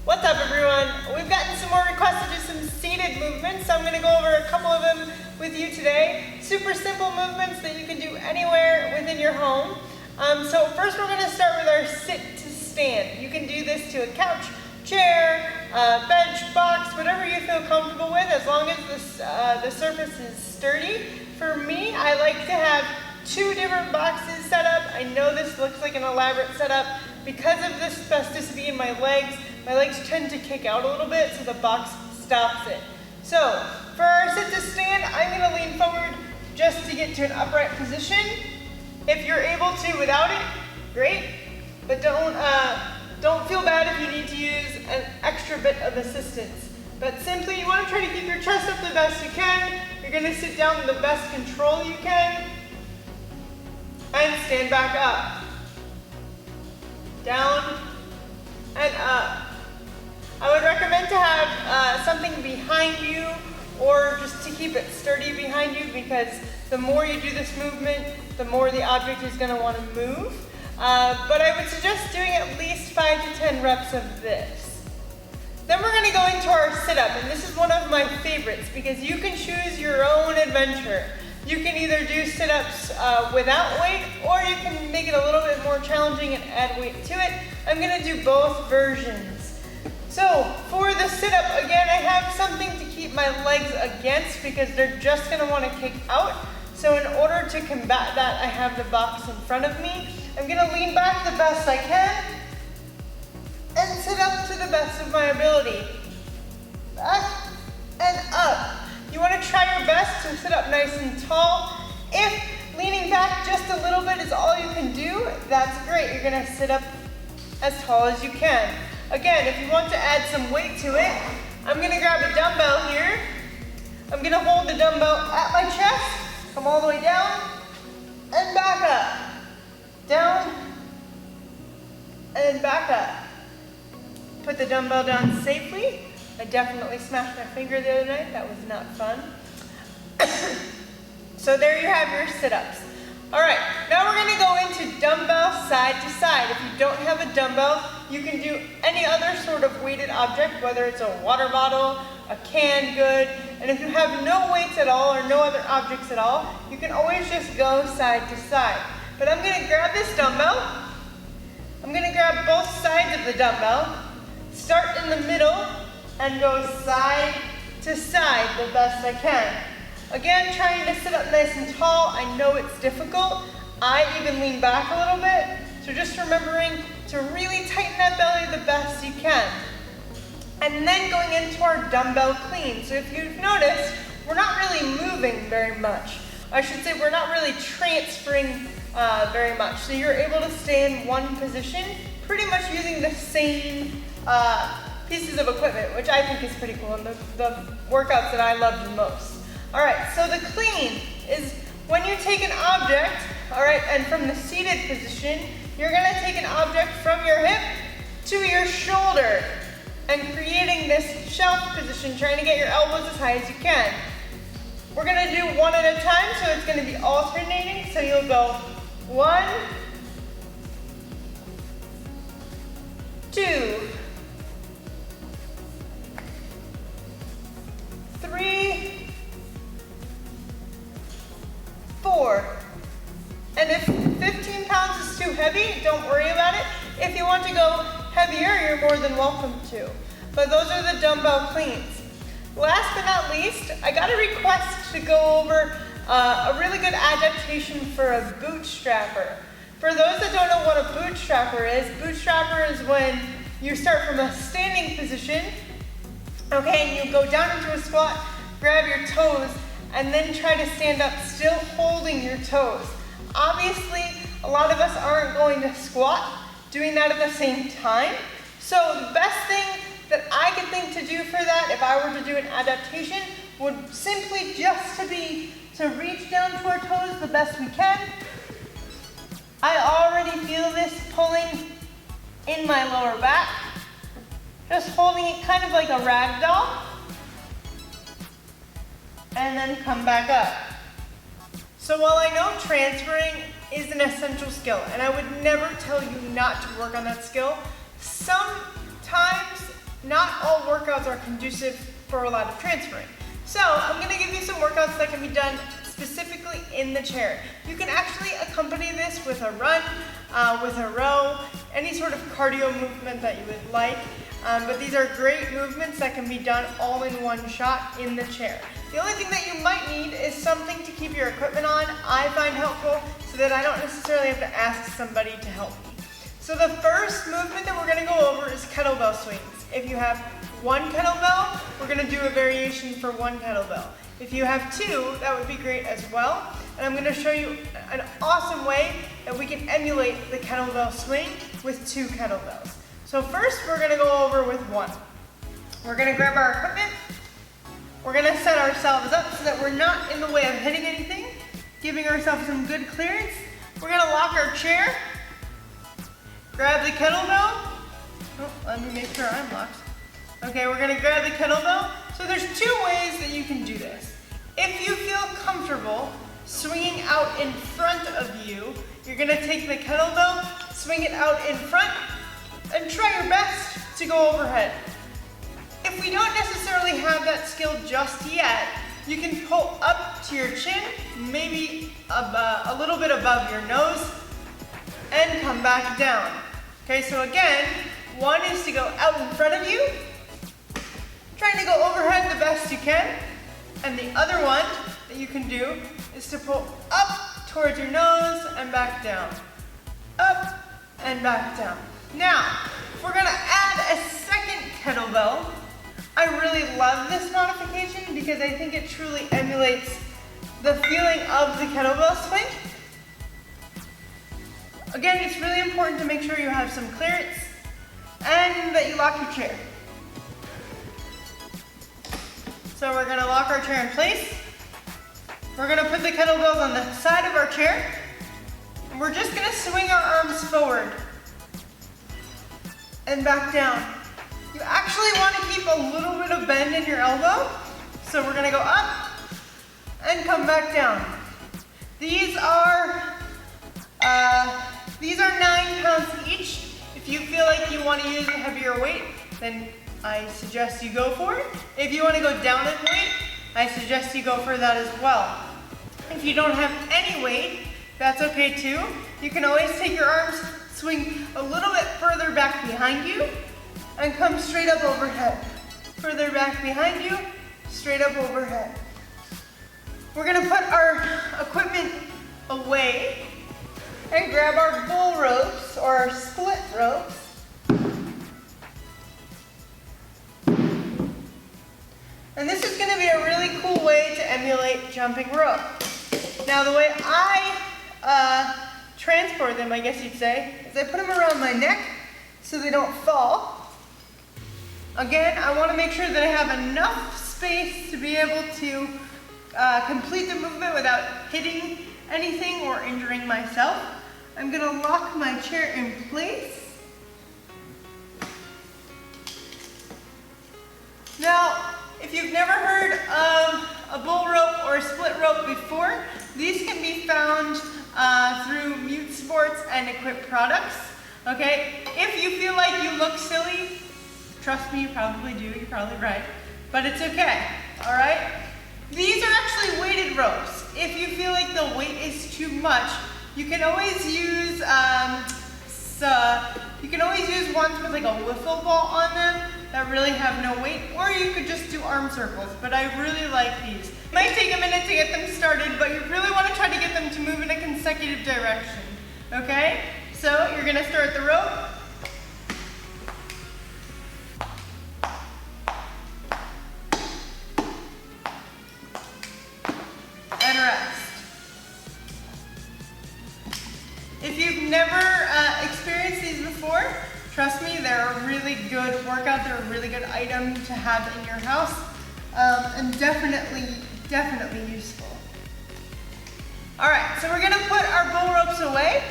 What's up, everyone? We've gotten some more requests to do some seated movements, so I'm going to go over a couple of them with you today. Super simple movements that you can do anywhere within your home. So first we're going to start with our sit to stand. You can do this to a couch, chair, bench, box, whatever you feel comfortable with, as long as the surface is sturdy. For me, I like to have two different boxes set up. I know this looks like an elaborate setup. Because of the spasticity in my legs tend to kick out a little bit, so the box stops it. So, for our sit to stand, I'm going to lean forward just to get to an upright position. If you're able to without it, great, but don't feel bad if you need to use an extra bit of assistance. But simply, you want to try to keep your chest up the best you can. You're going to sit down in the best control you can, and stand back up. Down and up. I would recommend to have something behind you, or just to keep it sturdy behind you, because the more you do this movement, the more the object is going to want to move. But I would suggest doing at least 5 to 10 reps of this. Then we're going to go into our sit-up, and this is one of my favorites because you can choose your own adventure. You can either do sit-ups without weight, or you can make it a little bit more challenging and add weight to it. I'm going to do both versions. So for the sit-up, again, I have something to keep my legs against because they're just going to want to kick out. So in order to combat that, I have the box in front of me. I'm going to lean back the best I can and sit up to the best of my ability. Back and up. You want to try your best to sit up nice and tall. If leaning back just a little bit is all you can do, that's great. You're going to sit up as tall as you can. Again, if you want to add some weight to it, I'm going to grab a dumbbell here. I'm going to hold the dumbbell at my chest, come all the way down, and back up. Down, and back up. Put the dumbbell down safely. I definitely smashed my finger the other night. That was not fun. So there you have your sit-ups. All right, now we're going to go into dumbbell side to side. If you don't have a dumbbell, you can do any other sort of weighted object, whether it's a water bottle, a canned good, and if you have no weights at all or no other objects at all, you can always just go side to side. But I'm going to grab this dumbbell. I'm going to grab both sides of the dumbbell, start in the middle, and go side to side the best I can. Again, trying to sit up nice and tall. I know it's difficult. I even lean back a little bit. So just remembering to really tighten that belly the best you can. And then going into our dumbbell clean. So if you've noticed, we're not really moving very much. I should say we're not really transferring very much. So you're able to stay in one position, pretty much using the same pieces of equipment, which I think is pretty cool, and the workouts that I love the most. All right, so the clean is when you take an object, all right, and from the seated position, you're gonna take an object from your hip to your shoulder and creating this shelf position, trying to get your elbows as high as you can. We're gonna do one at a time, so it's gonna be alternating, so you'll go 1, 2, 3, 4. And if 15 pounds is too heavy, don't worry about it. If you want to go heavier, you're more than welcome to. But those are the dumbbell cleans. Last but not least, I got a request to go over a really good adaptation for a bootstrapper. For those that don't know what a bootstrapper is when you start from a standing position, okay, and you go down into a squat, grab your toes, and then try to stand up still holding your toes. Obviously, a lot of us aren't going to squat doing that at the same time. So the best thing that I could think to do for that, if I were to do an adaptation, would simply just to reach down to our toes the best we can. I already feel this pulling in my lower back. Just holding it kind of like a rag doll. And then come back up. So while I know transferring is an essential skill, and I would never tell you not to work on that skill, sometimes not all workouts are conducive for a lot of transferring. So I'm gonna give you some workouts that can be done specifically in the chair. You can actually accompany this with a run, with a row, any sort of cardio movement that you would like. But these are great movements that can be done all in one shot in the chair. The only thing that you might need is something to keep your equipment on, I find helpful, so that I don't necessarily have to ask somebody to help me. So the first movement that we're gonna go over is kettlebell swings. If you have one kettlebell, we're gonna do a variation for one kettlebell. If you have two, that would be great as well. And I'm gonna show you an awesome way that we can emulate the kettlebell swing with two kettlebells. So first, we're gonna go over with one. We're gonna grab our equipment. We're gonna set ourselves up so that we're not in the way of hitting anything, giving ourselves some good clearance. We're gonna lock our chair, grab the kettlebell. Oh, let me make sure I'm locked. Okay, we're gonna grab the kettlebell. So there's two ways that you can do this. If you feel comfortable swinging out in front of you, you're gonna take the kettlebell, swing it out in front, and try your best to go overhead. If we don't necessarily have that skill just yet, you can pull up to your chin, maybe a little bit above your nose, and come back down. Okay, so again, one is to go out in front of you, trying to go overhead the best you can, and the other one that you can do is to pull up towards your nose and back down. Up and back down. Now, if we're gonna add a second kettlebell, I really love this modification because I think it truly emulates the feeling of the kettlebell swing. Again, it's really important to make sure you have some clearance and that you lock your chair. So we're gonna lock our chair in place. We're gonna put the kettlebells on the side of our chair, and we're just gonna swing our arms forward and back down. You actually want to keep a little bit of bend in your elbow, so we're gonna go up and come back down. These are 9 pounds each. If you feel like you want to use a heavier weight, then I suggest you go for it. If you want to go down in weight, I suggest you go for that as well. If you don't have any weight, that's okay too. You can always take your arms, swing a little bit further back behind you, and come straight up overhead. Further back behind you, straight up overhead. We're gonna put our equipment away and grab our bull ropes or our split ropes. And this is gonna be a really cool way to emulate jumping rope. Now the way I transport them, I guess you'd say, is I put them around my neck so they don't fall. Again, I want to make sure that I have enough space to be able to complete the movement without hitting anything or injuring myself. I'm going to lock my chair in place. Now, if you've never heard of a bull rope or a split rope before, these can be found through Mute Sports and Equip products. Okay, if you feel like you look silly, trust me, you probably do, you're probably right, but it's okay, all right? These are actually weighted ropes. If you feel like the weight is too much, you can always use ones with like a wiffle ball on them that really have no weight, or you could just do arm circles, but I really like these. It might take a minute to get them started, but you really want to try to get them to move in a consecutive direction, okay? So you're gonna start the rope. And rest. If you've never experienced these before, trust me, they're a really good workout. They're a really good item to have in your house, and definitely useful. All right, so we're gonna put our bull ropes away.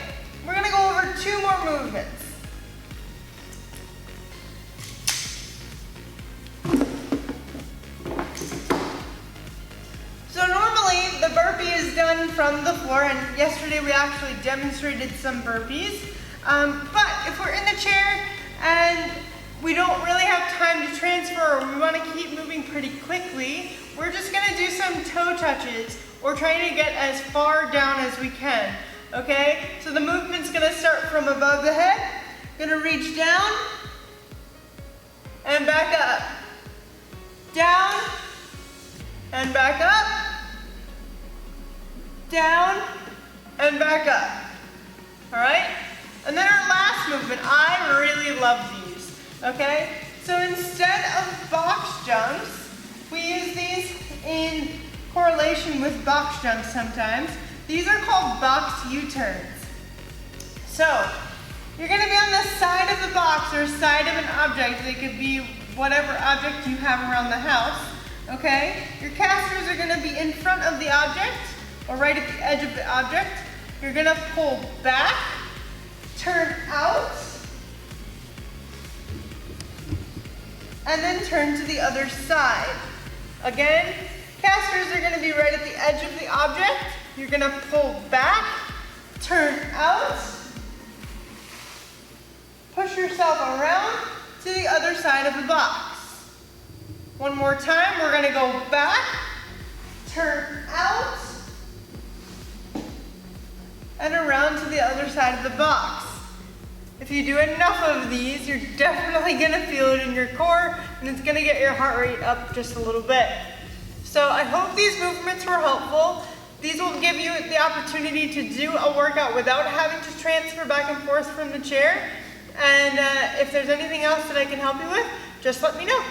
We're gonna go over 2 more movements. So normally the burpee is done from the floor, and yesterday we actually demonstrated some burpees. But if we're in the chair and we don't really have time to transfer, or we want to keep moving pretty quickly, we're just going to do some toe touches or trying to get as far down as we can. Okay? So the movement's going to start from above the head. Going to reach down and back up. Down and back up. Down and back up. Alright? And then our last movement, I really love these. Okay? So instead of box jumps, we use these in correlation with box jumps sometimes. These are called box U-turns. So, you're going to be on the side of the box or side of an object. It could be whatever object you have around the house. Okay? Your casters are going to be in front of the object or right at the edge of the object. You're going to pull back, turn out, and then turn to the other side. Again, casters are going to be right at the edge of the object. You're going to pull back, turn out, push yourself around to the other side of the box. One more time, we're going to go back, turn out, and around to the other side of the box. If you do enough of these, you're definitely going to feel it in your core, and it's going to get your heart rate up just a little bit. So I hope these movements were helpful. These will give you the opportunity to do a workout without having to transfer back and forth from the chair. And if there's anything else that I can help you with, just let me know.